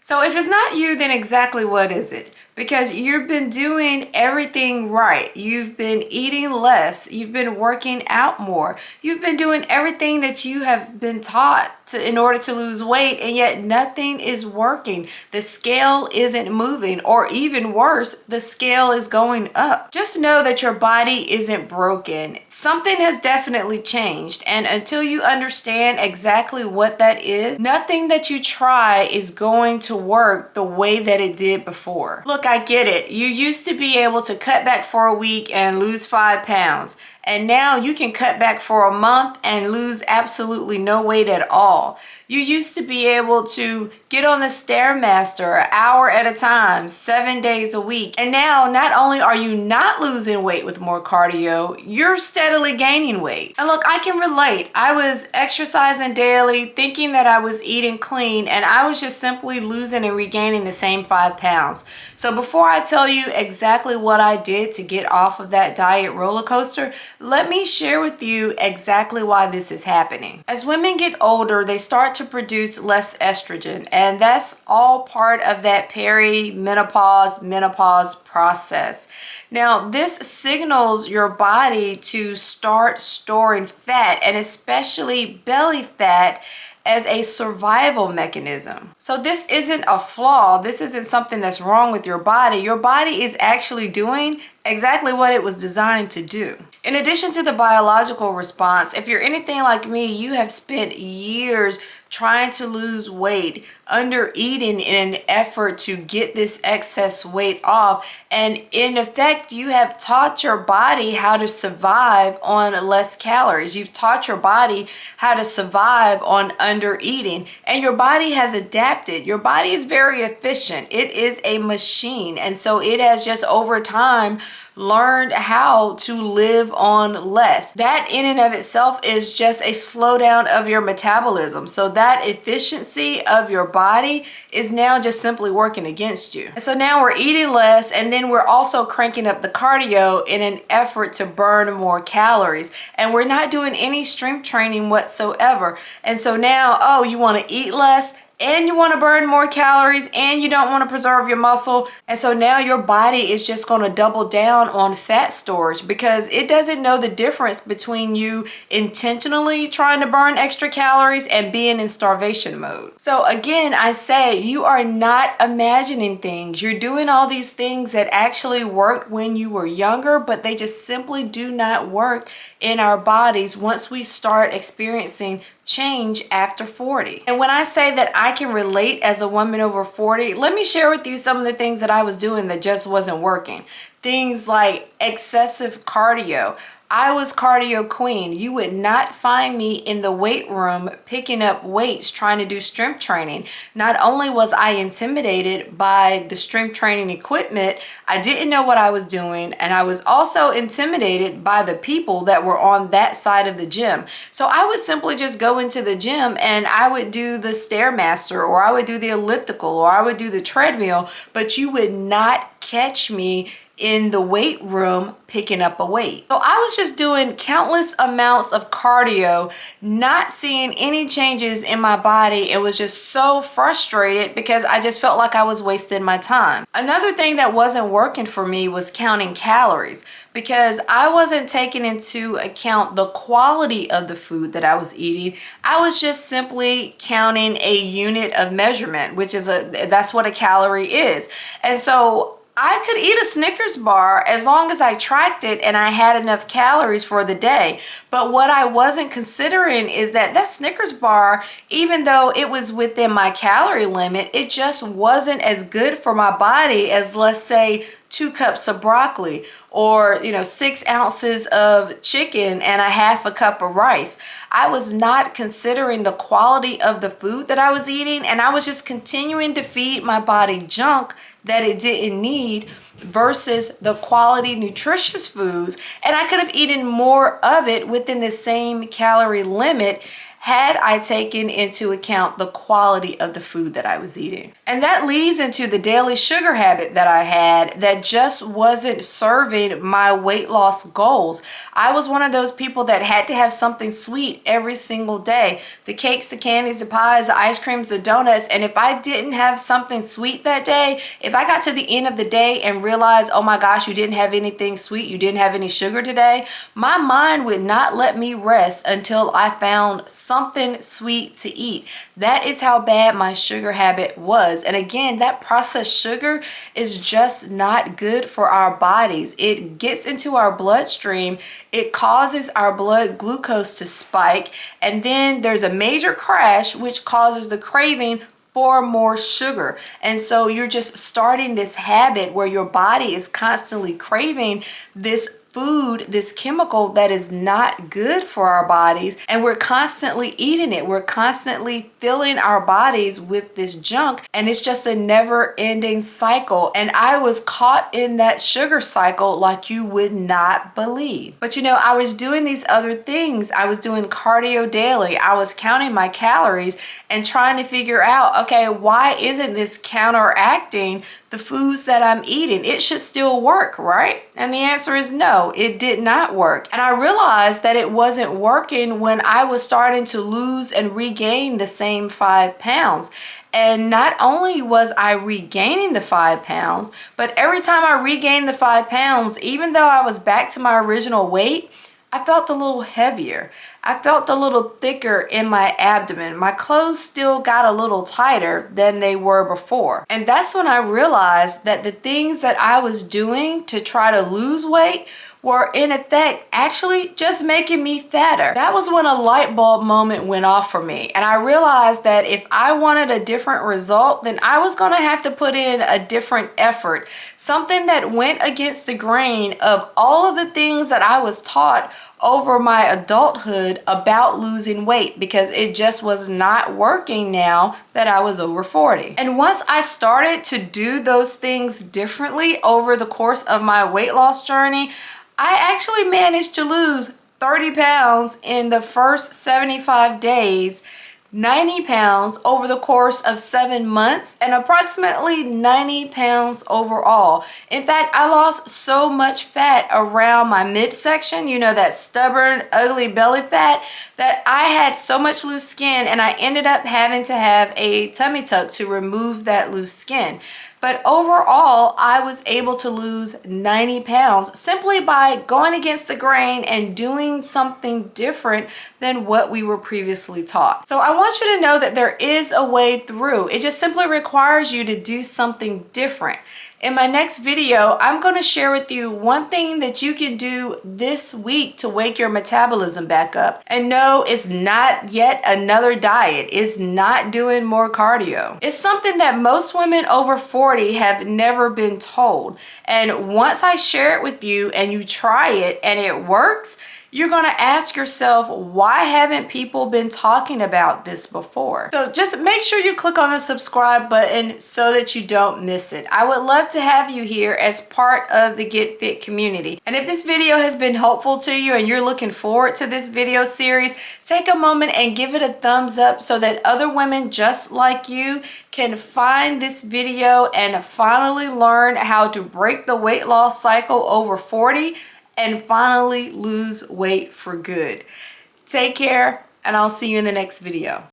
So if it's not you, then exactly what is it? Because you've been doing everything right. You've been eating less. You've been working out more. You've been doing everything that you have been taught in order to lose weight, and yet nothing is working. The scale isn't moving, or even worse, the scale is going up. Just know that your body isn't broken. Something has definitely changed, and until you understand exactly what that is, nothing that you try is going to work the way that it did before. Look, I get it. You used to be able to cut back for a week and lose 5 pounds. And now you can cut back for a month and lose absolutely no weight at all. You used to be able to get on the Stairmaster an hour at a time, 7 days a week. And now not only are you not losing weight with more cardio, you're steadily gaining weight. And look, I can relate. I was exercising daily, thinking that I was eating clean, and I was just simply losing and regaining the same 5 pounds. So before I tell you exactly what I did to get off of that diet roller coaster, let me share with you exactly why this is happening. As women get older, they start to produce less estrogen, and that's all part of that menopause process. Now, this signals your body to start storing fat, and especially belly fat, as a survival mechanism. So this isn't a flaw. This isn't something that's wrong with your body. Your body is actually doing exactly what it was designed to do. In addition to the biological response, if you're anything like me, you have spent years trying to lose weight, under eating in an effort to get this excess weight off. And in effect, you have taught your body how to survive on less calories. You've taught your body how to survive on under eating, and your body has adapted. Your body is very efficient. It is a machine. And so it has just over time learned how to live on less. That in and of itself is just a slowdown of your metabolism. So that efficiency of your body is now just simply working against you. And so now we're eating less, and then we're also cranking up the cardio in an effort to burn more calories. And we're not doing any strength training whatsoever. And so now, oh, you want to eat less, and you want to burn more calories, and you don't want to preserve your muscle. And so now your body is just going to double down on fat storage, because it doesn't know the difference between you intentionally trying to burn extra calories and being in starvation mode. So again, I say you are not imagining things. You're doing all these things that actually worked when you were younger, but they just simply do not work in our bodies once we start experiencing change after 40. And when I say that I can relate as a woman over 40, let me share with you some of the things that I was doing that just wasn't working. Things like excessive cardio. I was cardio queen. You would not find me in the weight room picking up weights trying to do strength training. Not only was I intimidated by the strength training equipment, I didn't know what I was doing, and I was also intimidated by the people that were on that side of the gym. So I would simply just go into the gym and I would do the Stairmaster, or I would do the elliptical, or I would do the treadmill, but you would not catch me in the weight room picking up a weight. So I was just doing countless amounts of cardio, not seeing any changes in my body. It was just so frustrated because I just felt like I was wasting my time. Another thing that wasn't working for me was counting calories, because I wasn't taking into account the quality of the food that I was eating. I was just simply counting a unit of measurement, which is that's what a calorie is. And so I could eat a Snickers bar as long as I tracked it and I had enough calories for the day. But what I wasn't considering is that Snickers bar, even though it was within my calorie limit, it just wasn't as good for my body as, let's say, 2 cups of broccoli, or 6 ounces of chicken and a half a cup of rice. I was not considering the quality of the food that I was eating, and I was just continuing to feed my body junk that it didn't need versus the quality nutritious foods. And I could have eaten more of it within the same calorie limit had I taken into account the quality of the food that I was eating. And that leads into the daily sugar habit that I had that just wasn't serving my weight loss goals. I was one of those people that had to have something sweet every single day. The cakes, the candies, the pies, the ice creams, the donuts. And if I didn't have something sweet that day, if I got to the end of the day and realized, oh my gosh, you didn't have anything sweet, you didn't have any sugar today, my mind would not let me rest until I found something sweet to eat. That is how bad my sugar habit was. And again, that processed sugar is just not good for our bodies. It gets into our bloodstream. It causes our blood glucose to spike. And then there's a major crash, which causes the craving for more sugar. And so you're just starting this habit where your body is constantly craving this food, this chemical that is not good for our bodies, and we're constantly eating it. We're constantly filling our bodies with this junk, and it's just a never-ending cycle. And I was caught in that sugar cycle like you would not believe. But you know, I was doing these other things. I was doing cardio daily. I was counting my calories and trying to figure out, okay, why isn't this counteracting the foods that I'm eating? It should still work, right? And the answer is no, it did not work. And I realized that it wasn't working when I was starting to lose and regain the same 5 pounds. And not only was I regaining the 5 pounds, but every time I regained the 5 pounds, even though I was back to my original weight, I felt a little heavier. I felt a little thicker in my abdomen. My clothes still got a little tighter than they were before. And that's when I realized that the things that I was doing to try to lose weight were in effect actually just making me fatter. That was when a light bulb moment went off for me. And I realized that if I wanted a different result, then I was gonna have to put in a different effort. Something that went against the grain of all of the things that I was taught over my adulthood about losing weight, because it just was not working now that I was over 40. And once I started to do those things differently over the course of my weight loss journey, I actually managed to lose 30 pounds in the first 75 days, 90 pounds over the course of 7 months, and approximately 90 pounds overall. In fact, I lost so much fat around my midsection, you know, that stubborn, ugly belly fat, that I had so much loose skin, and I ended up having to have a tummy tuck to remove that loose skin. But overall, I was able to lose 90 pounds simply by going against the grain and doing something different than what we were previously taught. So I want you to know that there is a way through. It just simply requires you to do something different. In my next video, I'm going to share with you one thing that you can do this week to wake your metabolism back up. And no, it's not yet another diet. It's not doing more cardio. It's something that most women over 40 have never been told. And once I share it with you and you try it and it works, you're going to ask yourself, why haven't people been talking about this before? So just make sure you click on the subscribe button so that you don't miss it. I would love to have you here as part of the Get Fit community. And if this video has been helpful to you and you're looking forward to this video series, take a moment and give it a thumbs up so that other women just like you can find this video and finally learn how to break the weight loss cycle over 40 and finally lose weight for good. Take care, and I'll see you in the next video.